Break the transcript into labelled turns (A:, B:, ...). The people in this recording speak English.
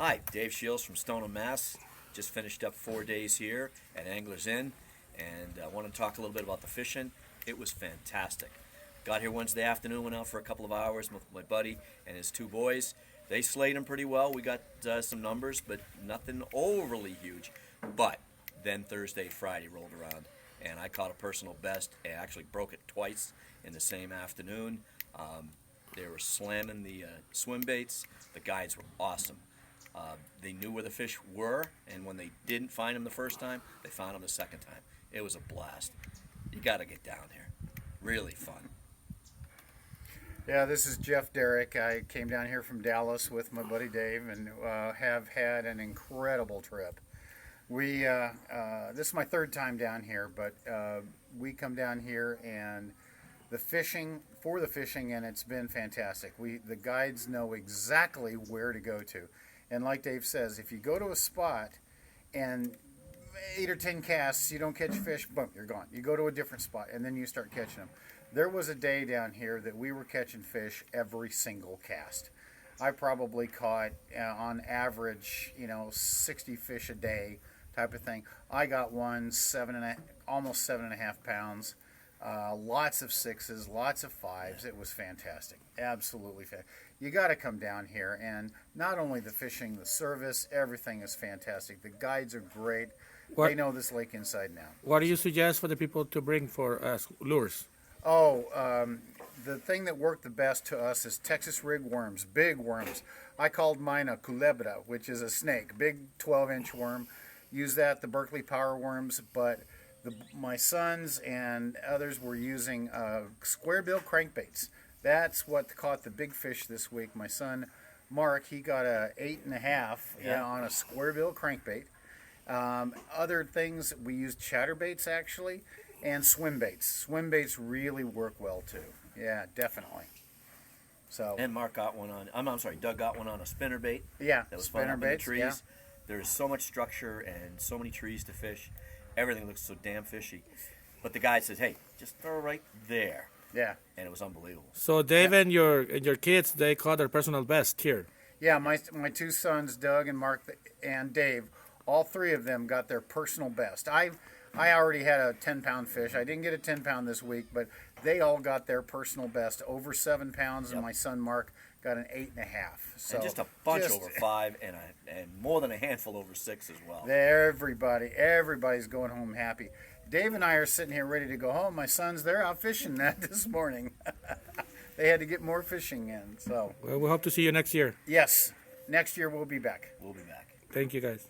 A: Hi, Dave Sheils from Stoneham, Mass. Just finished up 4 days here at Anglers Inn, and I want to talk a little bit about the fishing. It was fantastic. Got here Wednesday afternoon, went out for a couple of hours with my buddy and his two boys. They slayed them pretty well. We got some numbers, but nothing overly huge. But then Thursday, Friday rolled around, and I caught a personal best. I actually broke it twice in the same afternoon. They were slamming the swim baits. The guides were awesome. They knew where the fish were, and when they didn't find them the first time, they found them the second time. It was a blast. You got to get down here. Really fun.
B: Yeah, this is Derrick. I came down here from Dallas with my buddy Dave, and have had an incredible trip. This is my third time down here, but we come down here and the fishing, and it's been fantastic. The guides know exactly where to go to. And like Dave says, if you go to a spot and 8 or 10 casts, you don't catch fish, boom, you're gone. You go to a different spot, and then you start catching them. There was a day down here that we were catching fish every single cast. I probably caught, on average, 60 fish a day type of thing. I got one, almost 7.5 pounds. Lots of sixes, lots of fives. It was fantastic. Absolutely fantastic. You got to come down here, and not only the fishing, the service, everything is fantastic. The guides are great. They know this lake inside and out.
C: What do you suggest for the people to bring for lures?
B: The thing that worked the best to us is Texas rig worms, big worms. I called mine a culebra, which is a snake, big 12-inch worm. Use that, the Berkeley power worms, but my sons and others were using square bill crankbaits. That's what caught the big fish this week. My son Mark, he got a 8.5 on a square bill crankbait. Other things, we used chatterbaits actually, and swim baits. Swim baits really work well too. Yeah, definitely. So.
A: And Mark got one on. Doug got one on a spinnerbait.
B: Yeah,
A: that was fun up in the trees.
B: Yeah.
A: There's so much structure and so many trees to fish. Everything looks so damn fishy. But the guy says, "Hey, just throw it right there."
B: Yeah.
A: And it was unbelievable.
C: So Dave and your kids, they caught their personal best here.
B: Yeah, my two sons, Doug and Mark and Dave, all three of them got their personal best. I already had a 10-pound fish. I didn't get a 10-pound this week, but they all got their personal best, over 7 pounds, and my son Mark got an 8.5. So
A: and just a bunch over 5, and more than a handful over 6 as well.
B: Everybody's going home happy. Dave and I are sitting here ready to go home. My sons, they're out fishing that this morning. They had to get more fishing in. So
C: well, we hope to see you next year.
B: Yes, next year we'll be back.
A: We'll be back.
C: Thank you, guys.